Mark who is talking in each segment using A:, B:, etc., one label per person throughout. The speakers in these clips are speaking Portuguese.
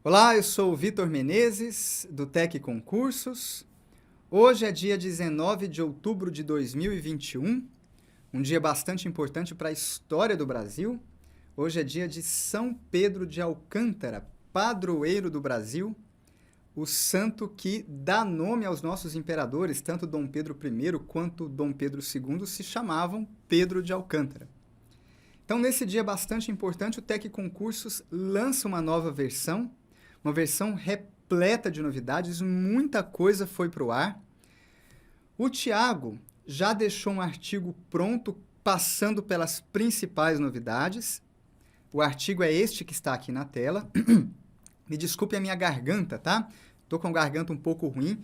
A: Olá, eu sou o Vitor Menezes, do Tec Concursos. Hoje é dia 19 de outubro de 2021, um dia bastante importante para a história do Brasil. Hoje é dia de São Pedro de Alcântara, padroeiro do Brasil, o santo que dá nome aos nossos imperadores, tanto Dom Pedro I quanto Dom Pedro II se chamavam Pedro de Alcântara. Então, nesse dia bastante importante, o Tec Concursos lança uma nova versão, uma versão repleta de novidades, muita coisa foi para o ar. O Tiago já deixou um artigo pronto, passando pelas principais novidades. O artigo é este que está aqui na tela. Me desculpe a minha garganta, tá? Estou com a garganta um pouco ruim,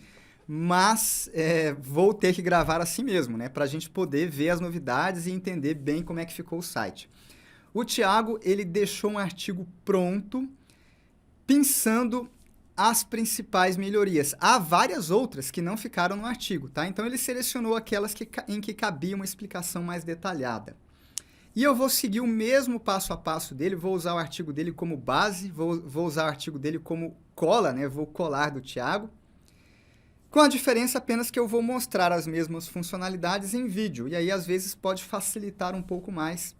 A: mas vou ter que gravar assim mesmo, né? Para a gente poder ver as novidades e entender bem como é que ficou o site. O Tiago, ele deixou um artigo pronto, pensando as principais melhorias. Há várias outras que não ficaram no artigo, tá? Então ele selecionou aquelas em que cabia uma explicação mais detalhada. E eu vou seguir o mesmo passo a passo dele, vou usar o artigo dele como base, vou usar o artigo dele como cola, né? Vou colar do Tiago, com a diferença apenas que eu vou mostrar as mesmas funcionalidades em vídeo, e aí às vezes pode facilitar um pouco mais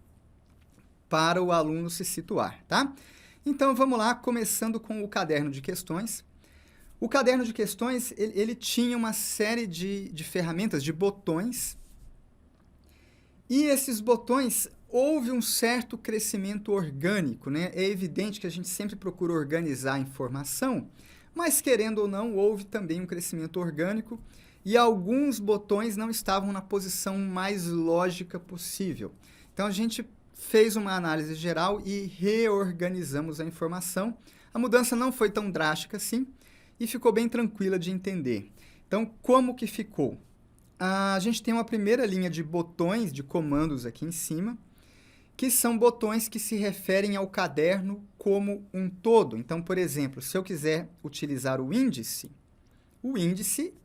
A: para o aluno se situar, tá? Então, vamos lá, começando com o caderno de questões. O caderno de questões, ele tinha uma série de ferramentas, de botões, e esses botões, houve um certo crescimento orgânico, né? É evidente que a gente sempre procura organizar a informação, mas, querendo ou não, houve também um crescimento orgânico, e alguns botões não estavam na posição mais lógica possível. Então, a gente fez uma análise geral e reorganizamos a informação. A mudança não foi tão drástica assim e ficou bem tranquila de entender. Então, como que ficou? A gente tem uma primeira linha de botões, de comandos aqui em cima, que são botões que se referem ao caderno como um todo. Então, por exemplo, se eu quiser utilizar o índice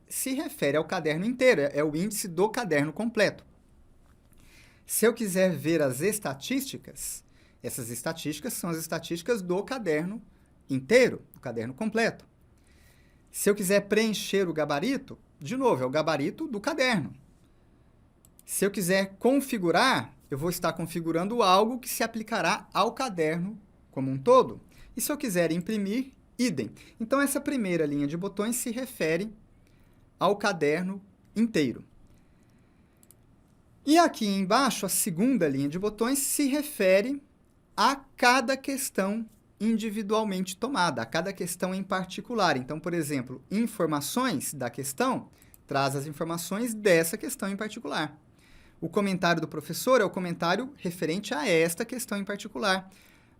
A: se refere ao caderno inteiro, é o índice do caderno completo. Se eu quiser ver as estatísticas, essas estatísticas são as estatísticas do caderno inteiro, do caderno completo. Se eu quiser preencher o gabarito, de novo, é o gabarito do caderno. Se eu quiser configurar, eu vou estar configurando algo que se aplicará ao caderno como um todo. E se eu quiser imprimir, idem. Então, essa primeira linha de botões se refere ao caderno inteiro. E aqui embaixo, a segunda linha de botões se refere a cada questão individualmente tomada, a cada questão em particular. Então, por exemplo, informações da questão traz as informações dessa questão em particular. O comentário do professor é o comentário referente a esta questão em particular.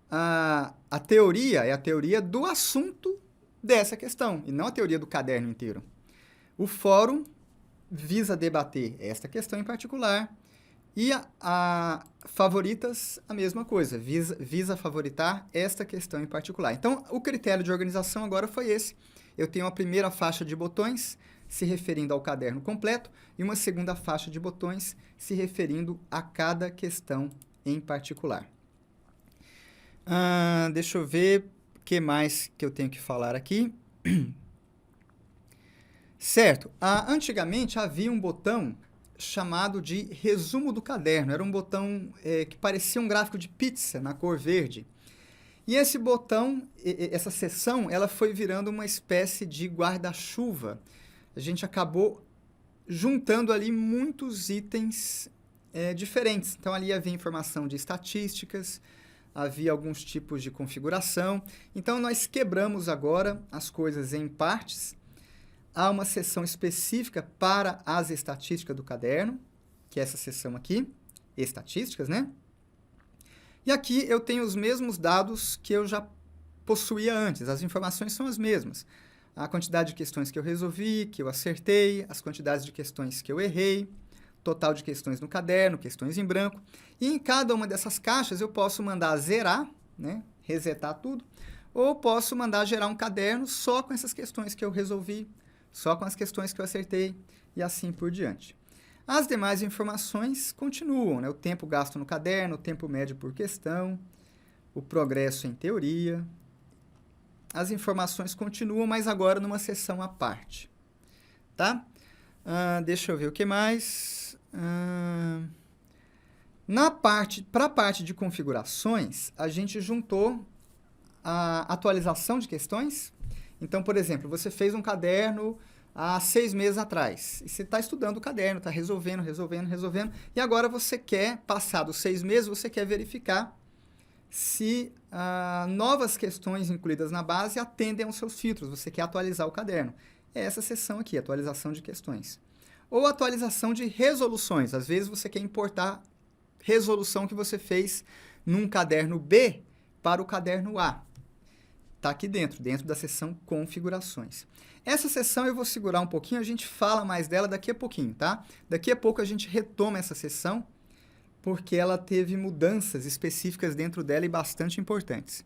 A: A teoria é a teoria do assunto dessa questão, e não a teoria do caderno inteiro. O fórum visa debater esta questão em particular, e a favoritas, a mesma coisa, visa favoritar esta questão em particular. Então, o critério de organização agora foi esse. Eu tenho a primeira faixa de botões se referindo ao caderno completo e uma segunda faixa de botões se referindo a cada questão em particular. Deixa eu ver o que mais que eu tenho que falar aqui. Certo, antigamente havia um botão chamado de resumo do caderno. Era um botão que parecia um gráfico de pizza na cor verde. E esse botão, essa seção, ela foi virando uma espécie de guarda-chuva. A gente acabou juntando ali muitos itens diferentes. Então, ali havia informação de estatísticas, havia alguns tipos de configuração. Então, nós quebramos agora as coisas em partes. Há uma seção específica para as estatísticas do caderno, que é essa seção aqui, estatísticas, né? E aqui eu tenho os mesmos dados que eu já possuía antes, as informações são as mesmas. A quantidade de questões que eu resolvi, que eu acertei, as quantidades de questões que eu errei, total de questões no caderno, questões em branco. E em cada uma dessas caixas eu posso mandar zerar, né? Resetar tudo, ou posso mandar gerar um caderno só com essas questões que eu resolvi, só com as questões que eu acertei e assim por diante. As demais informações continuam, né? O tempo gasto no caderno, o tempo médio por questão, o progresso em teoria as informações continuam, mas agora numa seção à parte. Tá? Deixa eu ver o que mais. Para a parte de configurações, a gente juntou a atualização de questões. Então, por exemplo, você fez um caderno há 6 meses atrás. E você está estudando o caderno, está resolvendo. E agora você quer, passados 6 meses, você quer verificar se novas questões incluídas na base atendem aos seus filtros. Você quer atualizar o caderno. É essa seção aqui, atualização de questões. Ou atualização de resoluções. Às vezes você quer importar resolução que você fez num caderno B para o caderno A. Está aqui dentro da seção configurações. Essa seção eu vou segurar um pouquinho, a gente fala mais dela daqui a pouquinho, tá? Daqui a pouco a gente retoma essa seção, porque ela teve mudanças específicas dentro dela e bastante importantes.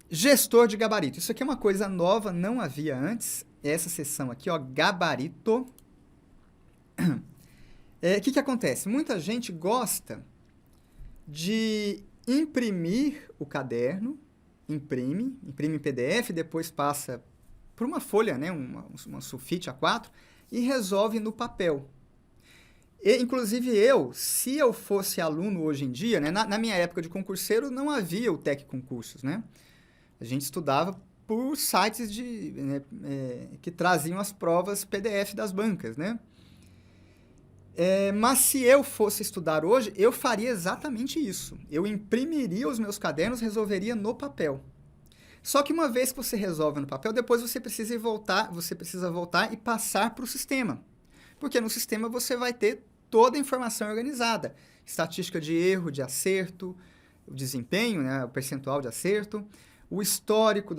A: Gestor de gabarito. Isso aqui é uma coisa nova, não havia antes. Essa seção aqui, ó, gabarito. O que acontece? Muita gente gosta de imprimir o caderno, imprime em PDF, depois passa por uma folha, né, uma sulfite A4, e resolve no papel. Inclusive se eu fosse aluno hoje em dia, né, na minha época de concurseiro não havia o TEC Concursos, né? A gente estudava por sites que traziam as provas PDF das bancas, né? Mas se eu fosse estudar hoje, eu faria exatamente isso. Eu imprimiria os meus cadernos, resolveria no papel. Só que uma vez que você resolve no papel, depois você precisa voltar e passar para o sistema. Porque no sistema você vai ter toda a informação organizada. Estatística de erro, de acerto, o desempenho, né, o percentual de acerto, o histórico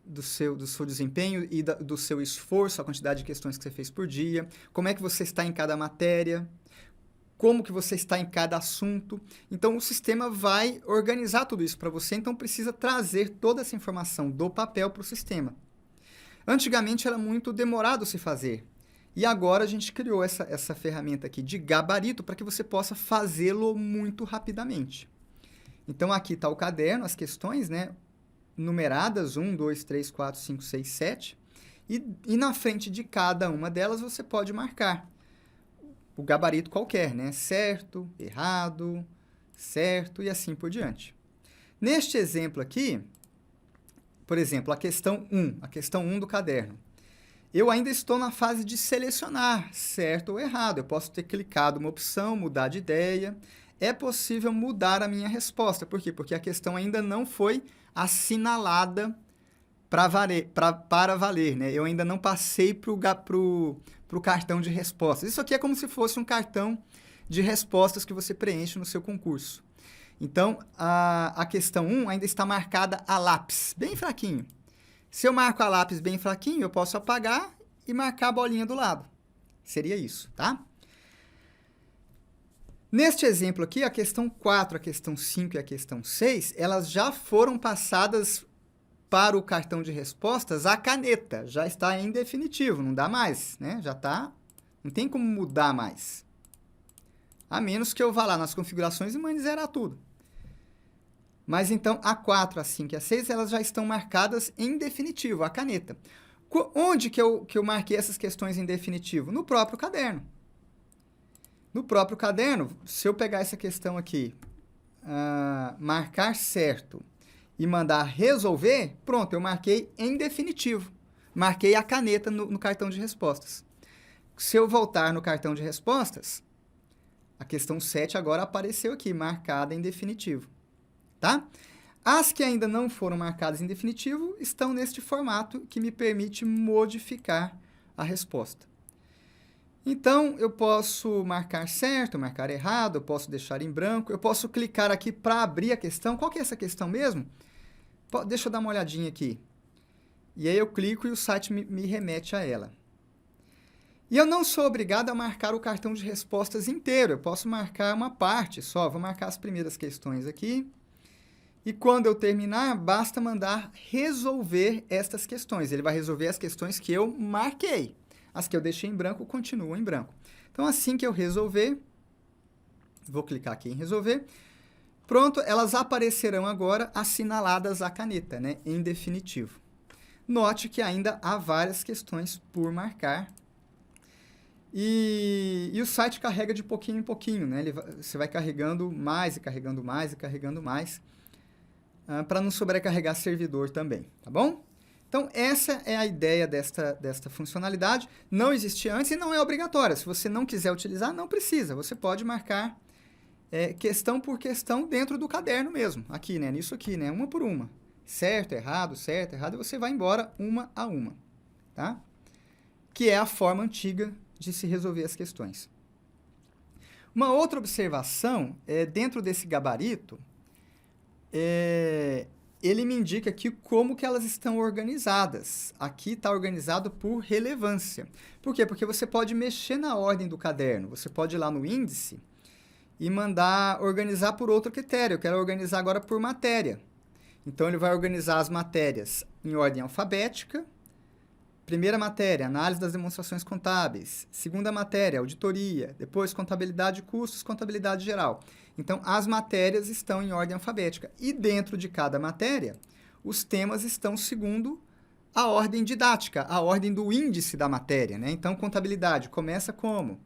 A: do seu desempenho e do seu esforço, a quantidade de questões que você fez por dia, como é que você está em cada matéria, como que você está em cada assunto. Então, o sistema vai organizar tudo isso para você, então precisa trazer toda essa informação do papel para o sistema. Antigamente era muito demorado se fazer, e agora a gente criou essa ferramenta aqui de gabarito para que você possa fazê-lo muito rapidamente. Então, aqui está o caderno, as questões, né, numeradas, 1, 2, 3, 4, 5, 6, 7, e na frente de cada uma delas você pode marcar o gabarito qualquer, né? Certo, errado, certo e assim por diante. Neste exemplo aqui, por exemplo, a questão 1 do caderno. Eu ainda estou na fase de selecionar certo ou errado. Eu posso ter clicado uma opção, mudar de ideia. É possível mudar a minha resposta. Por quê? Porque a questão ainda não foi assinalada para valer, né? Eu ainda não passei para o cartão de respostas. Isso aqui é como se fosse um cartão de respostas que você preenche no seu concurso. Então, a questão 1 ainda está marcada a lápis, bem fraquinho. Se eu marco a lápis bem fraquinho, eu posso apagar e marcar a bolinha do lado. Seria isso, tá? Neste exemplo aqui, a questão 4, a questão 5 e a questão 6, elas já foram passadas para o cartão de respostas a caneta. Já está em definitivo, não dá mais, né? Já está, não tem como mudar mais. A menos que eu vá lá nas configurações e mande zerar tudo. Mas então, a 4, a 5 e a 6, elas já estão marcadas em definitivo, a caneta. Onde que eu marquei essas questões em definitivo? No próprio caderno. No próprio caderno, se eu pegar essa questão aqui, marcar certo e mandar resolver, pronto, eu marquei em definitivo. Marquei a caneta no cartão de respostas. Se eu voltar no cartão de respostas, a questão 7 agora apareceu aqui, marcada em definitivo. Tá? As que ainda não foram marcadas em definitivo estão neste formato que me permite modificar a resposta. Então, eu posso marcar certo, marcar errado, eu posso deixar em branco, eu posso clicar aqui para abrir a questão. Qual que é essa questão mesmo? Deixa eu dar uma olhadinha aqui. E aí eu clico e o site me remete a ela. E eu não sou obrigado a marcar o cartão de respostas inteiro, eu posso marcar uma parte só. Vou marcar as primeiras questões aqui. E quando eu terminar, basta mandar resolver estas questões. Ele vai resolver as questões que eu marquei. As que eu deixei em branco, continuam em branco. Então, assim que eu resolver, vou clicar aqui em resolver, Pronto, elas aparecerão agora assinaladas à caneta, né, em definitivo. Note que ainda há várias questões por marcar. E o site carrega de pouquinho em pouquinho, né? Você vai carregando mais e carregando mais e carregando mais, para não sobrecarregar servidor também, tá bom? Então, essa é a ideia desta funcionalidade. Não existia antes e não é obrigatória. Se você não quiser utilizar, não precisa. Você pode marcar questão por questão dentro do caderno mesmo. Aqui, né? Nisso aqui, né? Uma por uma. Certo, errado, e você vai embora uma a uma, tá? Que é a forma antiga de se resolver as questões. Uma outra observação, dentro desse gabarito, ele me indica aqui como que elas estão organizadas. Aqui está organizado por relevância. Por quê? Porque você pode mexer na ordem do caderno. Você pode ir lá no índice e mandar organizar por outro critério. Eu quero organizar agora por matéria. Então, ele vai organizar as matérias em ordem alfabética. Primeira matéria, análise das demonstrações contábeis. Segunda matéria, auditoria. Depois, contabilidade de custos, contabilidade geral. Então, as matérias estão em ordem alfabética. E dentro de cada matéria, os temas estão segundo a ordem didática, a ordem do índice da matéria, né? Então, contabilidade começa como?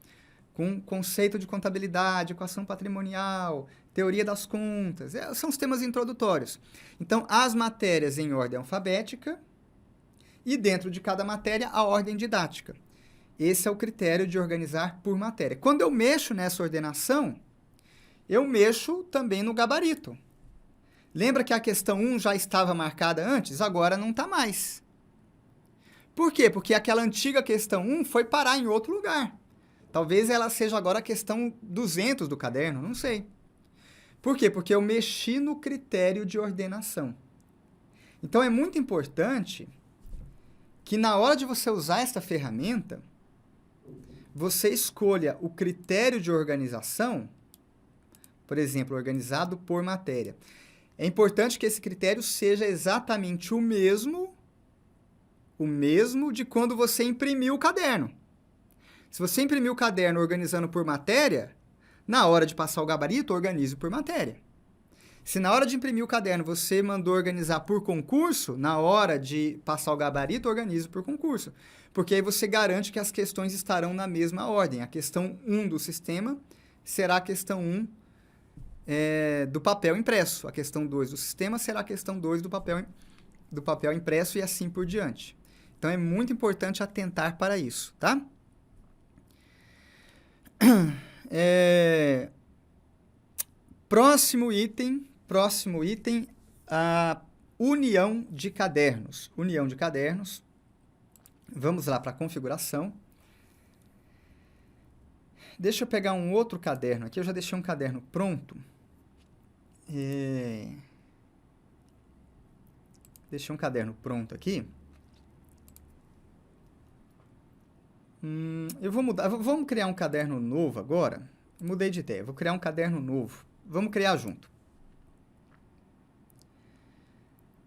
A: Com conceito de contabilidade, equação patrimonial, teoria das contas. São os temas introdutórios. Então, as matérias em ordem alfabética e dentro de cada matéria, a ordem didática. Esse é o critério de organizar por matéria. Quando eu mexo nessa ordenação, eu mexo também no gabarito. Lembra que a questão 1 já estava marcada antes? Agora não está mais. Por quê? Porque aquela antiga questão 1 foi parar em outro lugar. Talvez ela seja agora a questão 200 do caderno, não sei. Por quê? Porque eu mexi no critério de ordenação. Então, é muito importante que na hora de você usar esta ferramenta, você escolha o critério de organização, por exemplo, organizado por matéria. É importante que esse critério seja exatamente o mesmo de quando você imprimiu o caderno. Se você imprimiu o caderno organizando por matéria, na hora de passar o gabarito, organize por matéria. Se na hora de imprimir o caderno você mandou organizar por concurso, na hora de passar o gabarito, organize por concurso. Porque aí você garante que as questões estarão na mesma ordem. A questão 1 do sistema será a questão 1 do papel impresso. A questão 2 do sistema será a questão 2 do papel impresso e assim por diante. Então, é muito importante atentar para isso, tá? Próximo item, a união de cadernos. União de cadernos. Vamos lá para a configuração. Deixa eu pegar um outro caderno aqui. Eu já deixei um caderno pronto. Deixei um caderno pronto aqui. Eu vou mudar. Vamos criar um caderno novo agora. Mudei de ideia. Vou criar um caderno novo. Vamos criar junto.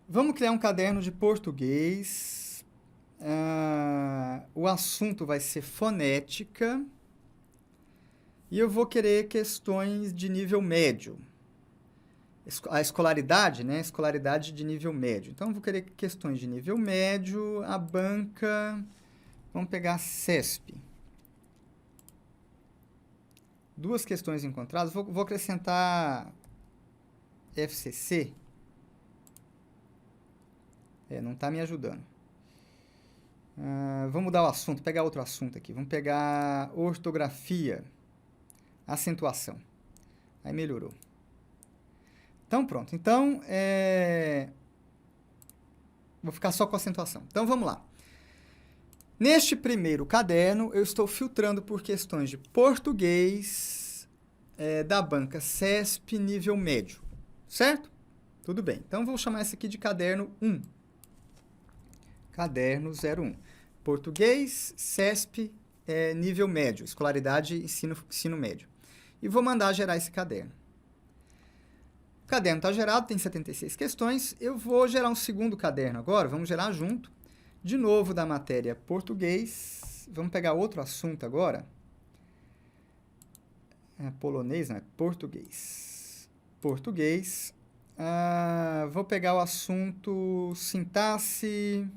A: Vamos criar um caderno de português. O assunto vai ser fonética. E eu vou querer questões de nível médio. A escolaridade, né? Escolaridade de nível médio. Então, eu vou querer questões de nível médio. A banca... Vamos pegar CESP. 2 questões encontradas. Vou acrescentar FCC. Não está me ajudando. Vamos mudar o assunto, pegar outro assunto aqui. Vamos pegar ortografia, acentuação. Aí melhorou. Então, pronto. Então, vou ficar só com acentuação. Então, vamos lá. Neste primeiro caderno, eu estou filtrando por questões de português da banca CESP nível médio, certo? Tudo bem. Então, vou chamar esse aqui de caderno 1. Caderno 01. Português, CESP, nível médio, escolaridade, ensino médio. E vou mandar gerar esse caderno. O caderno está gerado, tem 76 questões. Eu vou gerar um segundo caderno agora, vamos gerar junto. De novo, da matéria português. Vamos pegar outro assunto agora. Polonês, não é? Português. português. Vou pegar o assunto sintaxe,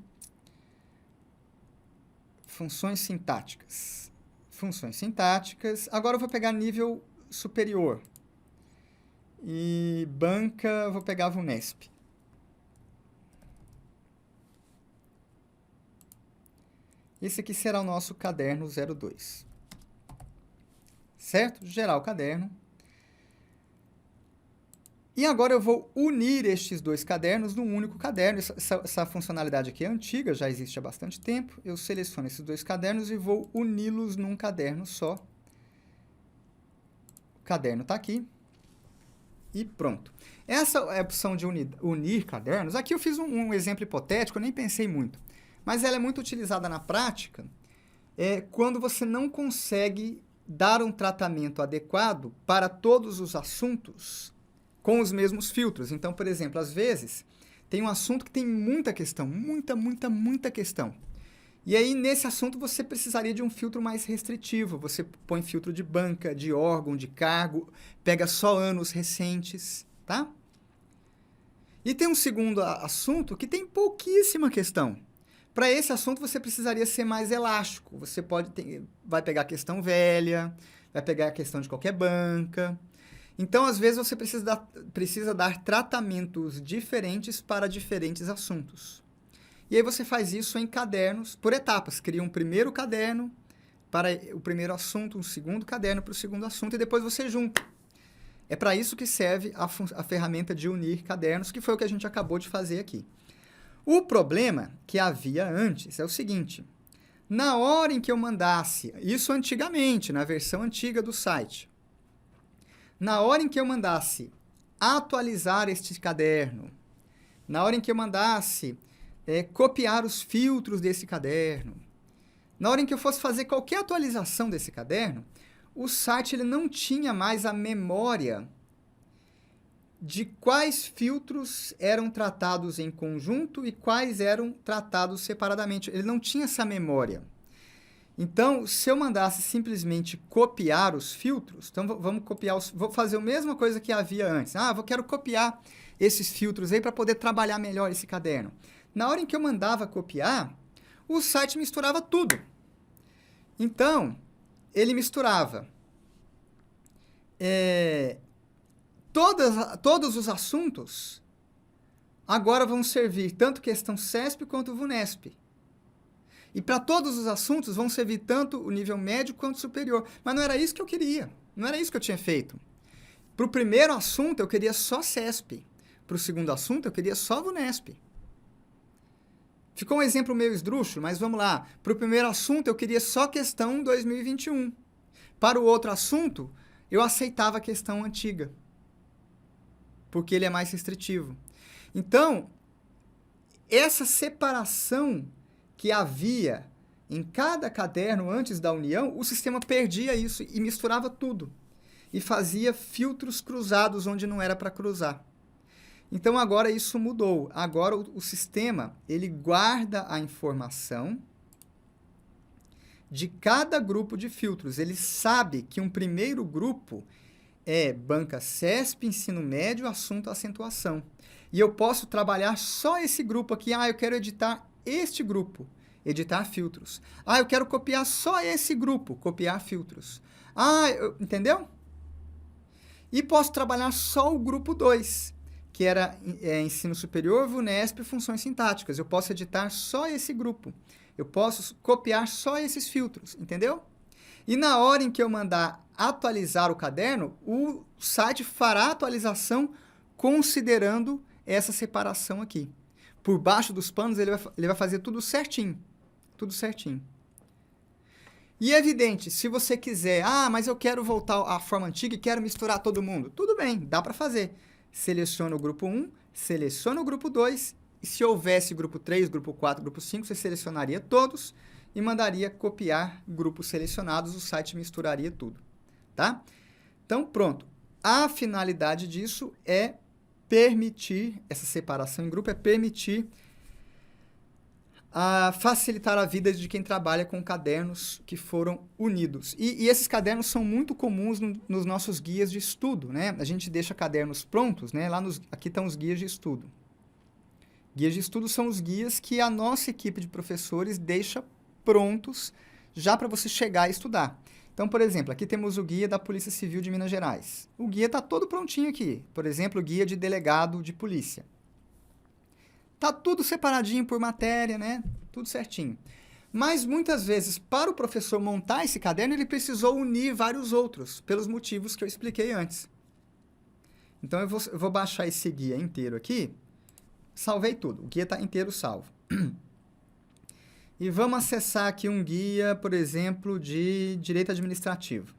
A: funções sintáticas. Funções sintáticas. Agora eu vou pegar nível superior. E banca, vou pegar a VUNESP. Esse aqui será o nosso caderno 02. Certo? Gerar o caderno. E agora eu vou unir estes dois cadernos num único caderno. Essa funcionalidade aqui é antiga, já existe há bastante tempo. Eu seleciono esses dois cadernos e vou uni-los num caderno só. O caderno está aqui. E pronto. Essa é a opção de unir cadernos. Aqui eu fiz um exemplo hipotético, eu nem pensei muito. Mas ela é muito utilizada na prática quando você não consegue dar um tratamento adequado para todos os assuntos com os mesmos filtros. Então, por exemplo, às vezes, tem um assunto que tem muita questão, muita questão. E aí, nesse assunto, você precisaria de um filtro mais restritivo. Você põe filtro de banca, de órgão, de cargo, pega só anos recentes, tá? E tem um segundo assunto que tem pouquíssima questão. Para esse assunto, você precisaria ser mais elástico. Você vai pegar a questão velha, vai pegar a questão de qualquer banca. Então, às vezes, você precisa dar tratamentos diferentes para diferentes assuntos. E aí você faz isso em cadernos por etapas. Cria um primeiro caderno para o primeiro assunto, um segundo caderno para o segundo assunto, e depois você junta. É para isso que serve a ferramenta de unir cadernos, que foi o que a gente acabou de fazer aqui. O problema que havia antes é o seguinte: na hora em que eu mandasse, isso antigamente, na versão antiga do site, na hora em que eu mandasse atualizar este caderno, na hora em que eu mandasse copiar os filtros desse caderno, na hora em que eu fosse fazer qualquer atualização desse caderno, o site ele não tinha mais a memória de quais filtros eram tratados em conjunto e quais eram tratados separadamente. Ele não tinha essa memória. Então, se eu mandasse simplesmente copiar os filtros, então vamos copiar vou fazer a mesma coisa que havia antes. Quero copiar esses filtros aí para poder trabalhar melhor esse caderno. Na hora em que eu mandava copiar, o site misturava tudo. Então, ele misturava todos os assuntos agora vão servir tanto questão CESP quanto VUNESP. E para todos os assuntos vão servir tanto o nível médio quanto superior. Mas não era isso que eu queria. Não era isso que eu tinha feito. Para o primeiro assunto, eu queria só CESP. Para o segundo assunto, eu queria só VUNESP. Ficou um exemplo meio esdrúxulo, mas vamos lá. Para o primeiro assunto, eu queria só questão 2021. Para o outro assunto, eu aceitava a questão antiga, porque ele é mais restritivo. Então, essa separação que havia em cada caderno antes da união, o sistema perdia isso e misturava tudo. E fazia filtros cruzados onde não era para cruzar. Então, agora isso mudou. Agora o sistema ele guarda a informação de cada grupo de filtros. Ele sabe que um primeiro grupo é banca CESP, ensino médio, assunto acentuação. E eu posso trabalhar só esse grupo aqui. Eu quero editar este grupo, editar filtros. Eu quero copiar só esse grupo, copiar filtros. Entendeu? E posso trabalhar só o grupo 2, que era ensino superior, VUNESP e funções sintáticas. Eu posso editar só esse grupo. Eu posso copiar só esses filtros, entendeu? E na hora em que eu mandar atualizar o caderno, o site fará a atualização considerando essa separação aqui. Por baixo dos panos, ele vai fazer tudo certinho. Tudo certinho. E é evidente, se você quiser, mas eu quero voltar à forma antiga e quero misturar todo mundo. Tudo bem, dá para fazer. Seleciona o grupo 1, seleciona o grupo 2, e se houvesse grupo 3, grupo 4, grupo 5, você selecionaria todos e mandaria copiar grupos selecionados, o site misturaria tudo, tá? Então, pronto. A finalidade disso é permitir, essa separação em grupo é permitir a facilitar a vida de quem trabalha com cadernos que foram unidos. E esses cadernos são muito comuns nos nossos guias de estudo, né? A gente deixa cadernos prontos, né? Aqui estão os guias de estudo. Guias de estudo são os guias que a nossa equipe de professores deixa prontos já para você chegar a estudar. Então, por exemplo, aqui temos o guia da Polícia Civil de Minas Gerais. O guia está todo prontinho aqui. Por exemplo, o guia de delegado de polícia. Tá tudo separadinho por matéria, né? Tudo certinho. Mas, muitas vezes, para o professor montar esse caderno, ele precisou unir vários outros, pelos motivos que eu expliquei antes. Então, eu vou baixar esse guia inteiro aqui. Salvei tudo. O guia está inteiro salvo. E vamos acessar aqui um guia, por exemplo, de direito administrativo.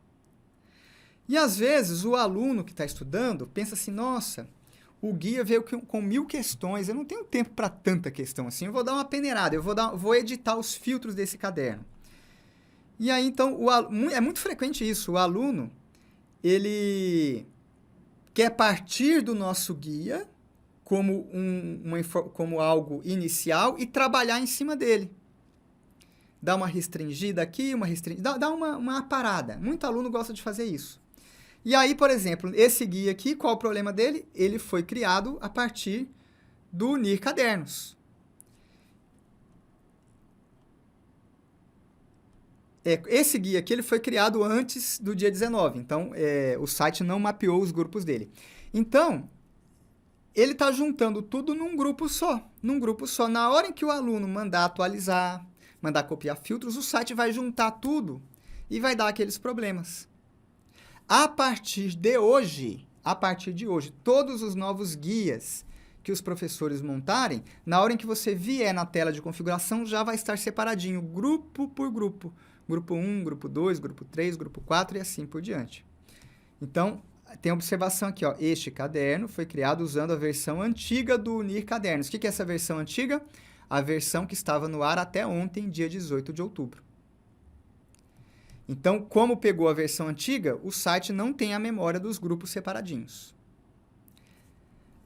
A: E, às vezes, o aluno que está estudando pensa assim, nossa, o guia veio com 1000 questões, eu não tenho tempo para tanta questão assim, eu vou dar uma peneirada, vou editar os filtros desse caderno. E aí, então, é muito frequente isso, o aluno, ele quer partir do nosso guia como algo inicial e trabalhar em cima dele. Dá uma restringida aqui, dá uma parada. Muito aluno gosta de fazer isso. E aí, por exemplo, esse guia aqui, qual o problema dele? Ele foi criado a partir do Unir Cadernos. Esse guia aqui ele foi criado antes do dia 19, então o site não mapeou os grupos dele. Então, ele está juntando tudo num grupo só. Na hora em que o aluno mandar atualizar, mandar copiar filtros, o site vai juntar tudo e vai dar aqueles problemas. A partir de hoje, todos os novos guias que os professores montarem, na hora em que você vier na tela de configuração, já vai estar separadinho, grupo por grupo. Grupo 1, grupo 2, grupo 3, grupo 4 e assim por diante. Então, tem observação aqui, ó. Este caderno foi criado usando a versão antiga do Unir Cadernos. O que é essa versão antiga? A versão que estava no ar até ontem, dia 18 de outubro. Então, como pegou a versão antiga, o site não tem a memória dos grupos separadinhos.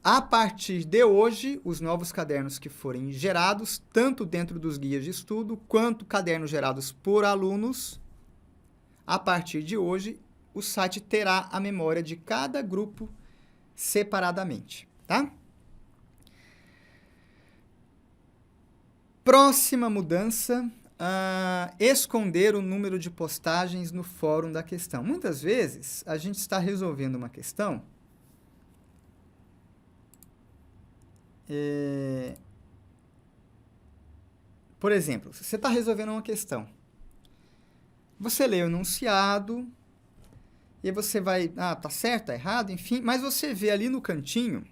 A: A partir de hoje, os novos cadernos que forem gerados, tanto dentro dos guias de estudo, quanto cadernos gerados por alunos, a partir de hoje, o site terá a memória de cada grupo separadamente, tá? Próxima mudança, esconder o número de postagens no fórum da questão. Muitas vezes, a gente está resolvendo uma questão por exemplo, você está resolvendo uma questão. Você lê o enunciado, e aí você vai, tá certo, tá errado, enfim, mas você vê ali no cantinho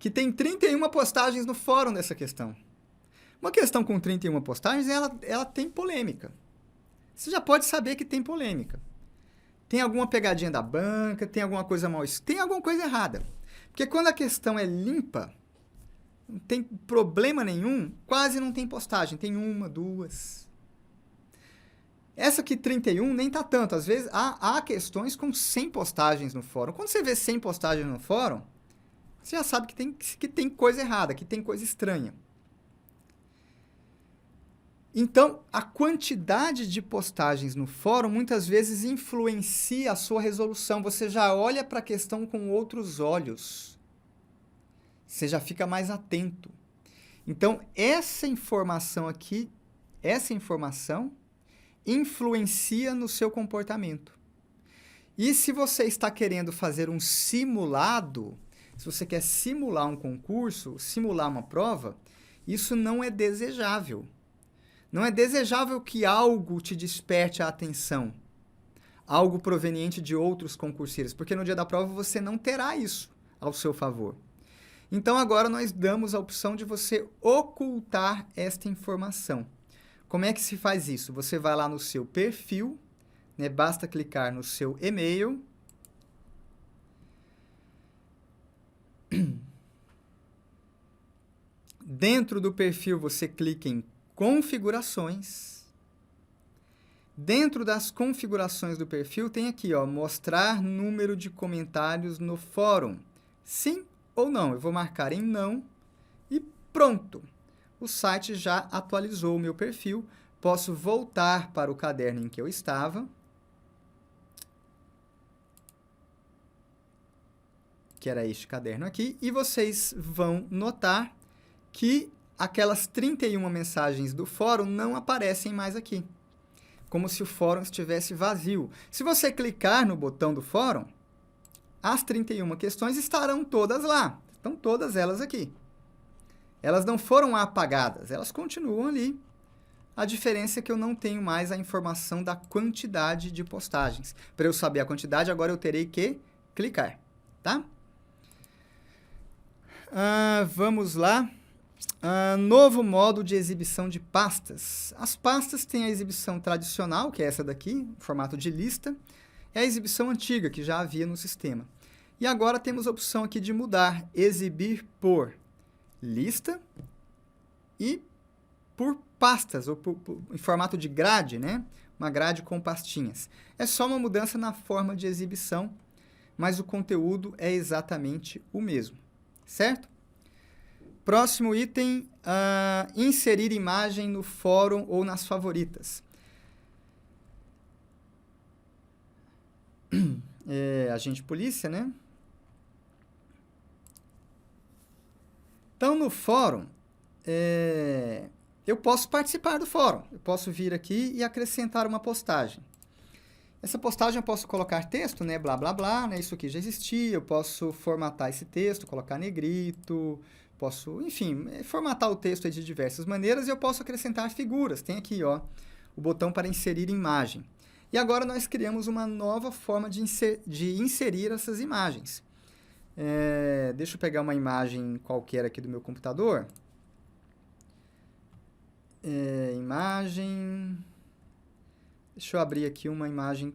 A: que tem 31 postagens no fórum dessa questão. Uma questão com 31 postagens, ela tem polêmica. Você já pode saber que tem polêmica. Tem alguma pegadinha da banca, tem alguma coisa tem alguma coisa errada. Porque quando a questão é limpa, não tem problema nenhum, quase não tem postagem. Tem uma, duas. Essa aqui, 31, nem tá tanto. Às vezes, há questões com 100 postagens no fórum. Quando você vê 100 postagens no fórum, você já sabe que tem coisa errada, que tem coisa estranha. Então, a quantidade de postagens no fórum muitas vezes influencia a sua resolução. Você já olha para a questão com outros olhos. Você já fica mais atento. Então, essa informação aqui, influencia no seu comportamento. E se você está querendo fazer um simulado, se você quer simular um concurso, simular uma prova, isso não é desejável. Não é desejável que algo te desperte a atenção, algo proveniente de outros concurseiros, porque no dia da prova você não terá isso ao seu favor. Então, agora nós damos a opção de você ocultar esta informação. Como é que se faz isso? Você vai lá no seu perfil, né? Basta clicar no seu e-mail. Dentro do perfil, você clica em configurações. Dentro das configurações do perfil, tem aqui, ó, mostrar número de comentários no fórum. Sim ou não? Eu vou marcar em não e pronto. o site já atualizou o meu perfil. Posso voltar para o caderno em que eu estava, que era este caderno aqui, e vocês vão notar que aquelas 31 mensagens do fórum não aparecem mais aqui, como se o fórum estivesse vazio. Se você clicar no botão do fórum, as 31 questões estarão todas lá, estão todas elas aqui. Elas não foram apagadas, elas continuam ali. A diferença é que eu não tenho mais a informação da quantidade de postagens. Para eu saber a quantidade, agora eu terei que clicar, tá? Vamos lá. Novo modo de exibição de pastas. As pastas têm a exibição tradicional, que é essa daqui, formato de lista, é a exibição antiga, que já havia no sistema. E agora temos a opção aqui de mudar, exibir por lista e por pastas, ou em formato de grade, né? Uma grade com pastinhas. É só uma mudança na forma de exibição, mas o conteúdo é exatamente o mesmo, certo? Próximo item, inserir imagem no fórum ou nas favoritas. Agente polícia, né? Então, no fórum, eu posso participar do fórum. Eu posso vir aqui e acrescentar uma postagem. Essa postagem eu posso colocar texto, né? Blá, blá, blá, né? Isso aqui já existia. Eu posso formatar esse texto, colocar negrito. Posso, enfim, formatar o texto aí de diversas maneiras e eu posso acrescentar figuras. Tem aqui, ó, o botão para inserir imagem. E agora nós criamos uma nova forma de inserir essas imagens. Deixa eu pegar uma imagem qualquer aqui do meu computador. Imagem... Deixa eu abrir aqui uma imagem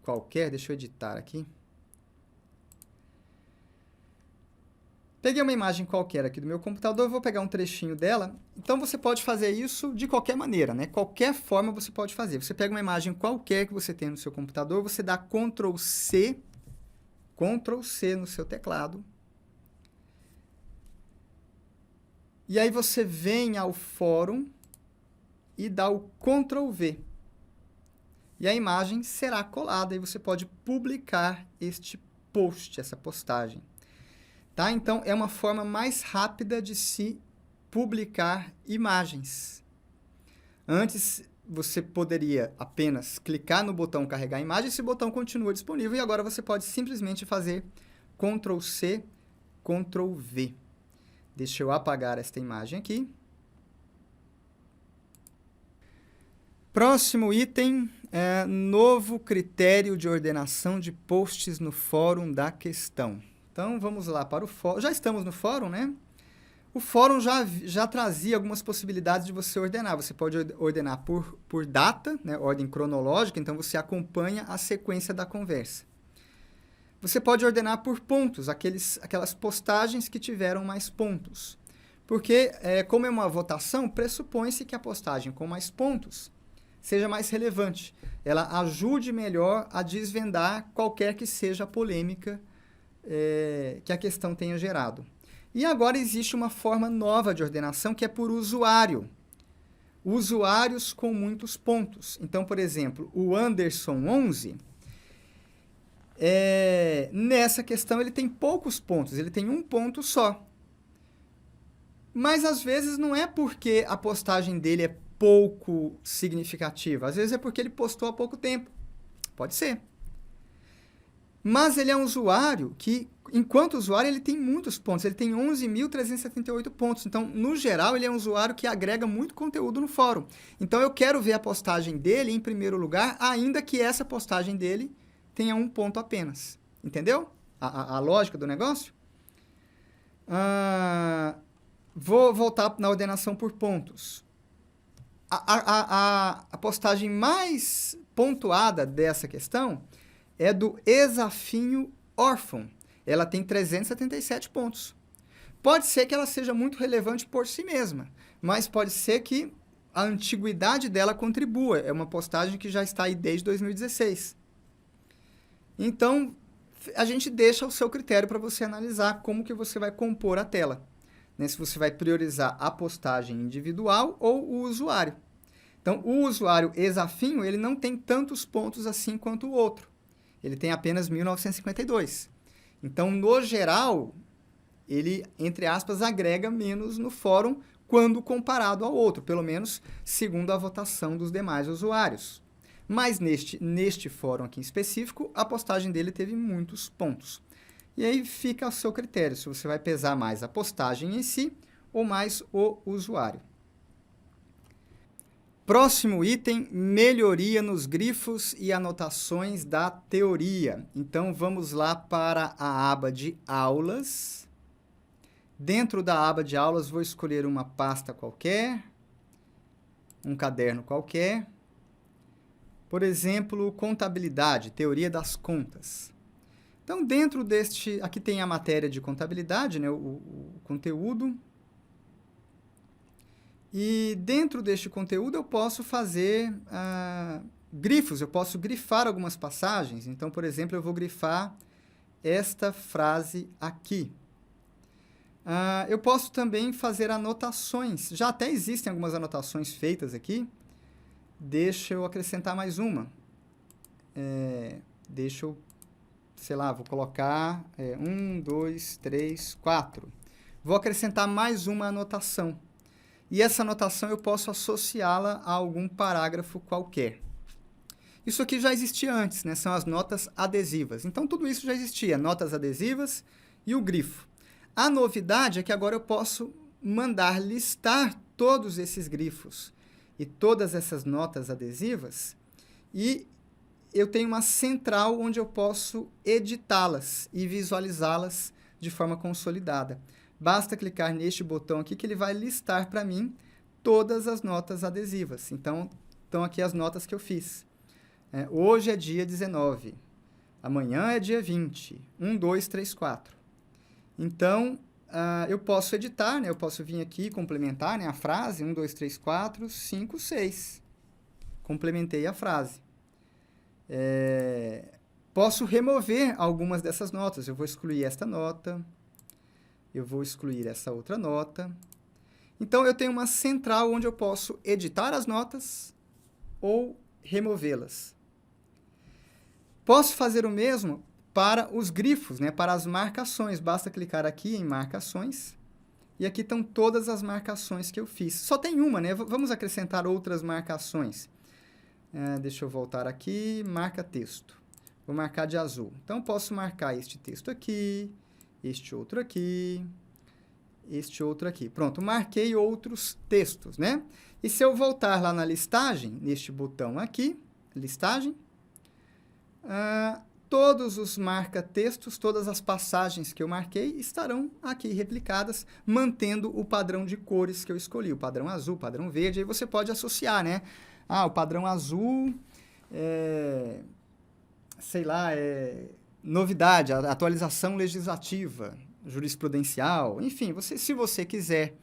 A: qualquer. Deixa eu editar aqui. Peguei uma imagem qualquer aqui do meu computador, vou pegar um trechinho dela. Então, você pode fazer isso de qualquer maneira, né? Qualquer forma você pode fazer. Você pega uma imagem qualquer que você tem no seu computador, você dá Ctrl C no seu teclado. E aí você vem ao fórum e dá o Ctrl V. E a imagem será colada e você pode publicar este post, essa postagem. Tá? Então, é uma forma mais rápida de se publicar imagens. Antes, você poderia apenas clicar no botão carregar imagem, esse botão continua disponível e agora você pode simplesmente fazer Ctrl C, Ctrl V. Deixa eu apagar esta imagem aqui. Próximo item é novo critério de ordenação de posts no fórum da questão. Então, vamos lá para o fórum. Já estamos no fórum, né? O fórum já trazia algumas possibilidades de você ordenar. Você pode ordenar por data, né? Ordem cronológica, então você acompanha a sequência da conversa. Você pode ordenar por pontos, aquelas postagens que tiveram mais pontos. Porque, como é uma votação, pressupõe-se que a postagem com mais pontos seja mais relevante. Ela ajude melhor a desvendar qualquer que seja a polêmica que a questão tenha gerado. E agora existe uma forma nova de ordenação que é por usuário. Usuários com muitos pontos. Então, por exemplo, o Anderson 11, nessa questão ele tem poucos pontos, ele tem um ponto só. Mas às vezes não é porque a postagem dele é pouco significativa, às vezes é porque ele postou há pouco tempo. Pode ser. Mas ele é um usuário que, enquanto usuário, ele tem muitos pontos. Ele tem 11.378 pontos. Então, no geral, ele é um usuário que agrega muito conteúdo no fórum. Então, eu quero ver a postagem dele em primeiro lugar, ainda que essa postagem dele tenha um ponto apenas. Entendeu? A lógica do negócio? Vou voltar na ordenação por pontos. A postagem mais pontuada dessa questão é do Esafinho Órfão. Ela tem 377 pontos. Pode ser que ela seja muito relevante por si mesma, mas pode ser que a antiguidade dela contribua. É uma postagem que já está aí desde 2016. Então, a gente deixa o seu critério para você analisar como que você vai compor a tela. né, se você vai priorizar a postagem individual ou o usuário. Então, o usuário exafinho, ele não tem tantos pontos assim quanto o outro. Ele tem apenas 1952. Então, no geral, ele, entre aspas, agrega menos no fórum quando comparado ao outro, pelo menos segundo a votação dos demais usuários. Mas neste fórum aqui em específico, a postagem dele teve muitos pontos. E aí fica ao seu critério, se você vai pesar mais a postagem em si ou mais o usuário. Próximo item, melhoria nos grifos e anotações da teoria. Então, vamos lá para a aba de aulas. Dentro da aba de aulas, vou escolher uma pasta qualquer, um caderno qualquer. Por exemplo, contabilidade, teoria das contas. Então, dentro deste, aqui tem a matéria de contabilidade, né, o conteúdo. E dentro deste conteúdo eu posso fazer grifos, eu posso grifar algumas passagens. Então, por exemplo, eu vou grifar esta frase aqui. Eu posso também fazer anotações. Já até existem algumas anotações feitas aqui. Deixa eu acrescentar mais uma. Deixa eu, sei lá, vou colocar 1, 2, 3, 4. Vou acrescentar mais uma anotação. E essa anotação eu posso associá-la a algum parágrafo qualquer. Isso aqui já existia antes, né? São as notas adesivas. Então, tudo isso já existia, notas adesivas e o grifo. A novidade é que agora eu posso mandar listar todos esses grifos e todas essas notas adesivas, e eu tenho uma central onde eu posso editá-las e visualizá-las de forma consolidada. Basta clicar neste botão aqui que ele vai listar para mim todas as notas adesivas. Então, estão aqui as notas que eu fiz. Hoje é dia 19. Amanhã é dia 20. 1, 2, 3, 4. Então, eu posso editar, né? Eu posso vir aqui e complementar, né, a frase. 1, 2, 3, 4, 5, 6. Complementei a frase. Posso remover algumas dessas notas. Eu vou excluir esta nota. Eu vou excluir essa outra nota. Então, eu tenho uma central onde eu posso editar as notas ou removê-las. Posso fazer o mesmo para os grifos, né? Para as marcações. Basta clicar aqui em marcações. E aqui estão todas as marcações que eu fiz. Só tem uma, né? Vamos acrescentar outras marcações. Deixa eu voltar aqui. Marca texto. Vou marcar de azul. Então, posso marcar este texto aqui. Este outro aqui, este outro aqui. Pronto, marquei outros textos, né? E se eu voltar lá na listagem, neste botão aqui, listagem, todos os marca-textos, todas as passagens que eu marquei estarão aqui replicadas, mantendo o padrão de cores que eu escolhi, o padrão azul, o padrão verde. Aí você pode associar, né? O padrão azul, sei lá, novidade, atualização legislativa, jurisprudencial, enfim, se você quiser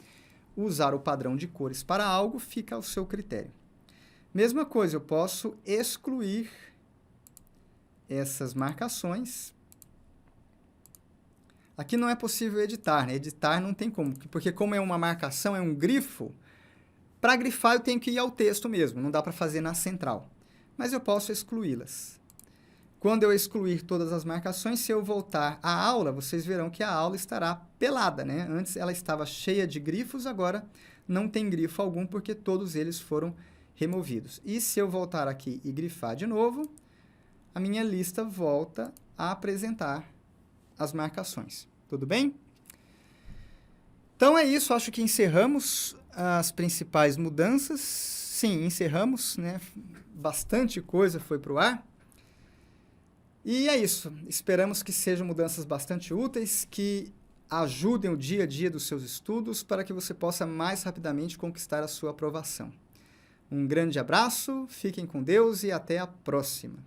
A: usar o padrão de cores para algo, fica ao seu critério. Mesma coisa, eu posso excluir essas marcações. Aqui não é possível editar, né? Editar não tem como, porque como é uma marcação, é um grifo, para grifar eu tenho que ir ao texto mesmo, não dá para fazer na central. Mas eu posso excluí-las. Quando eu excluir todas as marcações, se eu voltar à aula, vocês verão que a aula estará pelada, né? Antes ela estava cheia de grifos, agora não tem grifo algum, porque todos eles foram removidos. E se eu voltar aqui e grifar de novo, a minha lista volta a apresentar as marcações. Tudo bem? Então é isso, acho que encerramos as principais mudanças. Sim, encerramos, né? Bastante coisa foi para o ar. E é isso. Esperamos que sejam mudanças bastante úteis, que ajudem o dia a dia dos seus estudos para que você possa mais rapidamente conquistar a sua aprovação. Um grande abraço, fiquem com Deus e até a próxima.